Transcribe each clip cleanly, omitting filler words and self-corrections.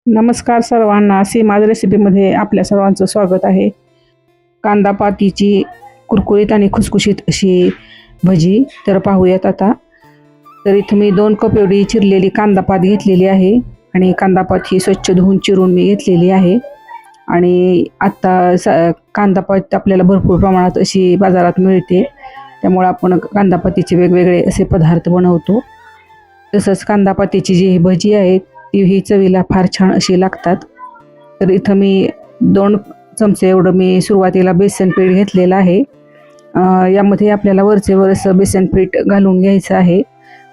नमस्कार सर्वांना. सीमाज रेसिपीमध्ये आपल्या सर्वांचं स्वागत आहे. कांदा पातीची कुरकुरीत आणि खुसखुशीत अशी भजी तर पाहूयात आता. तर इथं मी 2 कप एवढी चिरलेली कांदा पात घेतलेली आहे आणि कांदा पात ही स्वच्छ धुवून चिरून मी घेतलेली आहे. आणि आत्ता कांदा पात आपल्याला भरपूर प्रमाणात अशी बाजारात मिळते, त्यामुळे आपण कांदा पातीचे वेगवेगळे असे पदार्थ बनवतो. तसंच कांदा पातीची जी भजी आहे ही चवीला फार छान अशी लागतात. तर इथं मी 2 चमचे एवढं मी सुरुवातीला बेसन पीठ घेतलेलं आहे. यामध्ये आपल्याला वरचेवर असं बेसन पीठ घालून घ्यायचं आहे.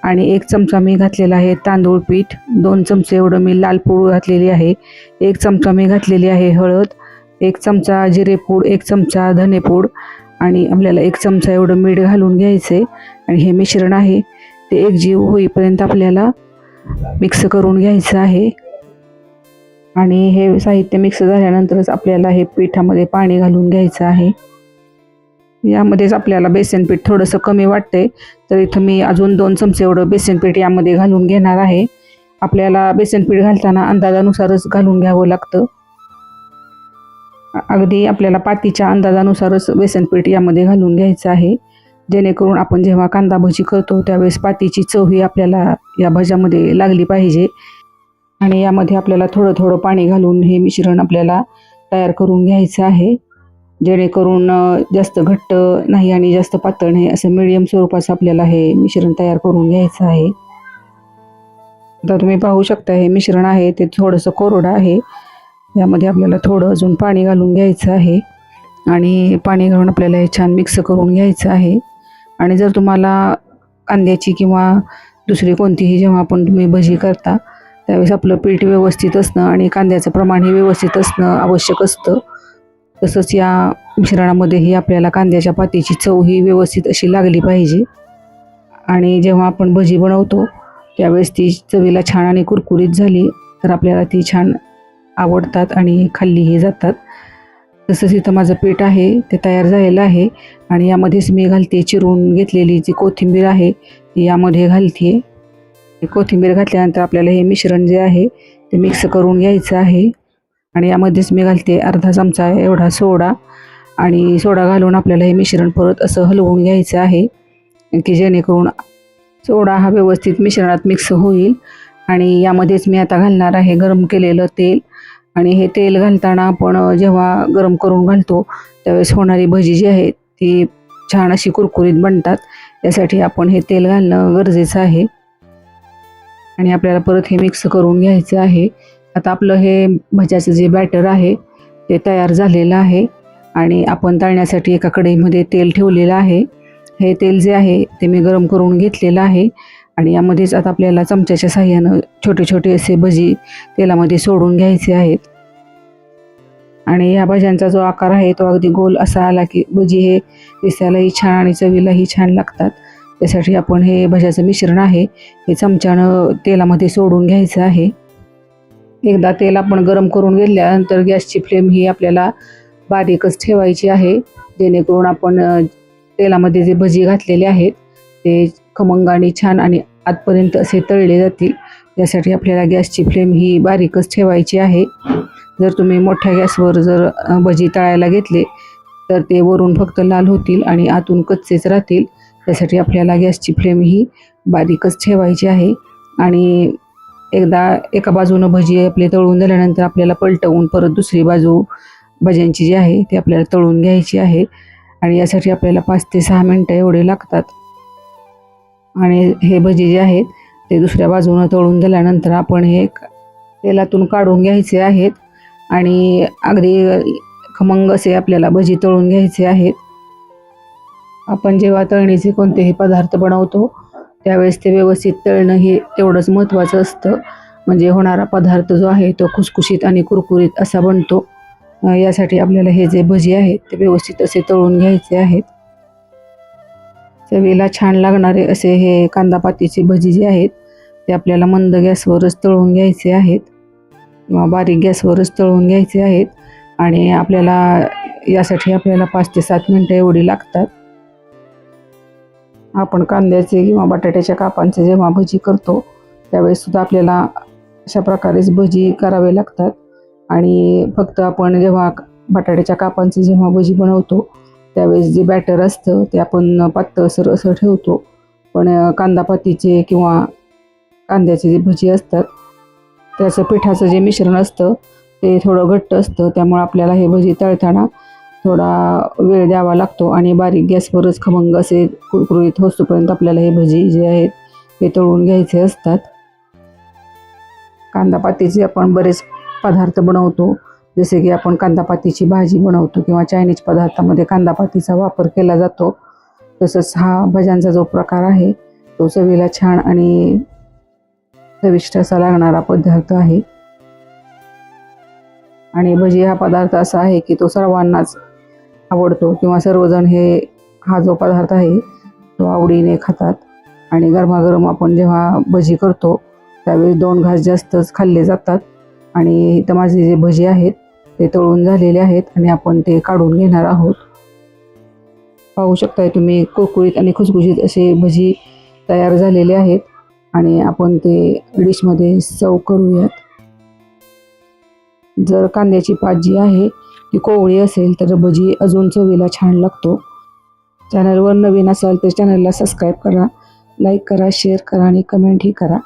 आणि 1 चमचा मी घातलेला आहे तांदूळ पीठ, 2 चमचे एवढं मी लाल पूड घातलेली आहे, 1 चमचा मी घातलेली आहे हळद, 1 चमचा जिरेपूड, 1 चमचा धनेपूड आणि आपल्याला 1 चमचा एवढं मीठ घालून घ्यायचे. आणि हे मिश्रण आहे ते एकजीव होईपर्यंत आपल्याला मिक्स करून घ्यायचं आहे. आणि हे साहित्य मिक्स झाल्यानंतरच आपल्याला हे पिठामध्ये पाणी घालून घ्यायचं आहे. यामध्येच आपल्याला बेसन पीठ थोडंसं कमी वाटतंय, तर इथं मी अजून 2 चमचे एवढं बेसन पीठ यामध्ये घालून घेणार आहे. आपल्याला बेसन पीठ घालताना अंदाजानुसारच घालून घ्यावं लागतं. अगदी आपल्याला पातीच्या अंदाजानुसारच बेसन पीठ यामध्ये घालून घ्यायचं आहे, जेणेकरून आपण जेव्हा कांदा भजी करतो त्यावेळेस पातीची चव ही आपल्याला या भज्यामध्ये लागली पाहिजे. आणि यामध्ये आपल्याला थोडं थोडं पाणी घालून हे मिश्रण आपल्याला तयार करून घ्यायचं आहे, जेणेकरून जास्त घट्ट नाही आणि जास्त पातळ नाही, असं मिडियम स्वरूपाचं आपल्याला हे मिश्रण तयार करून घ्यायचं आहे. आता तुम्ही पाहू शकता हे मिश्रण आहे ते थोडंसं कोरडं आहे. यामध्ये आपल्याला थोडं अजून पाणी घालून घ्यायचं आहे आणि पाणी घालून आपल्याला हे छान मिक्स करून घ्यायचं आहे. आणि जर तुम्हाला कांद्याची किंवा दुसरी कोणतीही जेव्हा तुम्ही भजी करता त्यावेळेस आपलं पीठ व्यवस्थित असणं आणि कांद्याचं प्रमाणही व्यवस्थित असणं आवश्यक असतं. तसंच या मिश्रणामध्येही आपल्याला कांद्याच्या पातीची चव ही व्यवस्थित अशी लागली पाहिजे. आणि जेव्हा आपण भजी बनवतो त्यावेळेस ती चवीला छान आणि कुरकुरीत झाली तर आपल्याला ती छान आवडतात आणि खाल्लीही जातात. तसंच इथं माझं पीठ आहे ते तयार झालेलं आहे. आणि यामध्येच मी घालते चिरून घेतलेली जी कोथिंबीर आहे ती यामध्ये घालते. कोथिंबीर घातल्यानंतर आपल्याला हे मिश्रण जे आहे ते मिक्स करून घ्यायचं आहे. आणि यामध्येच मी घालते अर्धा चमचा एवढा सोडा. आणि सोडा घालून आपल्याला हे मिश्रण परत असं हलवून घ्यायचं आहे, की जेणेकरून सोडा हा व्यवस्थित मिश्रणात मिक्स होईल. आणि यामध्येच मी आता घालणार आहे गरम केलेलं तेल. आणि हे तेल घालताना आपण जेव्हा गरम करून घालतो त्यावेळेस होणारी भजी जी आहे ती छान अशी कुरकुरीत बनतात. यासाठी आपण हे तेल घालणं गरजेचं आहे. आणि आपल्याला परत हे मिक्स करून घ्यायचं आहे. आता आपलं हे भज्याचं जे बॅटर आहे ते तयार झालेलं आहे. आणि आपण तळण्यासाठी एका कढईमध्ये तेल ठेवलेलं आहे. हे तेल जे आहे ते मी गरम करून घेतलेलं आहे. आणि यामध्येच आता आपल्याला चमच्याच्या साहाय्यानं छोटे छोटे असे भजी तेलामध्ये सोडून घ्यायचे आहेत. आणि या भज्यांचा जो आकार आहे तो अगदी गोल असा आला की भजी हे दिसायलाही छान आणि चवीलाही छान लागतात. त्यासाठी आपण हे भज्याचं मिश्रण आहे हे चमच्यानं तेलामध्ये सोडून घ्यायचं आहे. एकदा तेल आपण गरम करून घेतल्यानंतर गॅसची फ्लेम ही आपल्याला बारीकच ठेवायची आहे, जेणेकरून आपण तेलामध्ये जे भजी घातलेले आहेत ते खमंग आणि छान आणि आतपर्यंत असे तळले जातील. यासाठी आपल्याला गॅसची फ्लेम ही बारीकच ठेवायची आहे. जर तुम्ही मोठ्या गॅसवर जर भजी तळायला घेतले तर ते वरून फक्त लाल होतील आणि आतून कच्चेच राहतील. त्यासाठी आपल्याला गॅसची फ्लेम ही बारीकच ठेवायची आहे. आणि एकदा एका बाजूनं भजी आपले तळून झाल्यानंतर आपल्याला पलटवून परत दुसरी बाजू भज्यांची जी आहे ती आपल्याला तळून घ्यायची आहे. आणि यासाठी आपल्याला 5 ते 6 मिनटं एवढे लागतात. आणि हे भजी जे आहेत ते दुसऱ्या बाजूनं तळून झाल्यानंतर आपण हे तेलातून काढून घ्यायचे आहेत. आणि अगदी खमंग असे आपल्याला भजी तळून घ्यायचे आहेत. आपण जेव्हा तळणीचे कोणतेही पदार्थ बनवतो त्यावेळेस ते व्यवस्थित तळणं हे तेवढंच महत्त्वाचं असतं, म्हणजे होणारा पदार्थ जो आहे तो खुसखुशीत आणि कुरकुरीत असा बनतो. यासाठी आपल्याला हे जे भजी आहेत ते व्यवस्थित असे तळून घ्यायचे आहेत. चवीला छान लागणारे असे हे कांदा पातीची भजी जे आहेत ते आपल्याला मंद गॅसवरच तळून घ्यायचे आहेत किंवा बारीक गॅसवरच तळून घ्यायचे आहेत. आणि यासाठी आपल्याला 5 ते 7 मिनटं एवढी लागतात. आपण कांद्याचे किंवा बटाट्याच्या कापांचे जेव्हा भजी करतो त्यावेळेस सुद्धा आपल्याला अशा प्रकारेच भजी करावे लागतात. आणि फक्त आपण जेव्हा बटाट्याच्या कापांची जेव्हा भजी बनवतो त्यावेळेस जे बॅटर असतं ते आपण पातळसर असं ठेवतो. पण कांदापातीचे किंवा कांद्याचे जे भजी असतात त्याचं पिठाचं जे मिश्रण असतं ते थोडं घट्ट असतं. त्यामुळे आपल्याला हे भजी तळताना थोडा वेळ द्यावा लागतो आणि बारीक गॅसवरच खमंग असे कुरकुरीत होईपर्यंत आपल्याला हे भजी जे आहेत ते तळून घ्यायचे असतात. कांदापातीचे आपण बरेच पदार्थ बनवतो, जसे की आपण कांदापातीची भाजी बनवतो किंवा चायनीज पदार्थामध्ये कांदापातीचा वापर केला जातो. तसंच हा भज्यांचा जो प्रकार आहे तो चवीला छान आणि चविष्ट असा लागणारा पदार्थ आहे. आणि भजी हा पदार्थ असा आहे की तो सर्वांनाच आवडतो किंवा सर्वजण हा जो पदार्थ आहे तो आवडीने खातात. आणि गरमागरम आपण जेव्हा भजी करतो त्यावेळी 2 घास जास्तच खाल्ले जातात. आणि इथं माझे जे भजी आहेत ते तळून झालेले आहेत आणि आपण ते काढून घेणार आहोत. पाहू शकताय तुम्ही कुरकुरीत आणि खुसखुशीत असे भजी तयार झालेले आहेत आणि आपण ते डिशमध्ये सर्व करूयात. जर कांद्याची पात जी आहे ती कोवळी असेल तर भजी अजून चवीला छान लागतो. चॅनलवर नवीन असाल तर चॅनलला सबस्क्राईब करा, लाईक करा, शेअर करा आणि कमेंटही करा.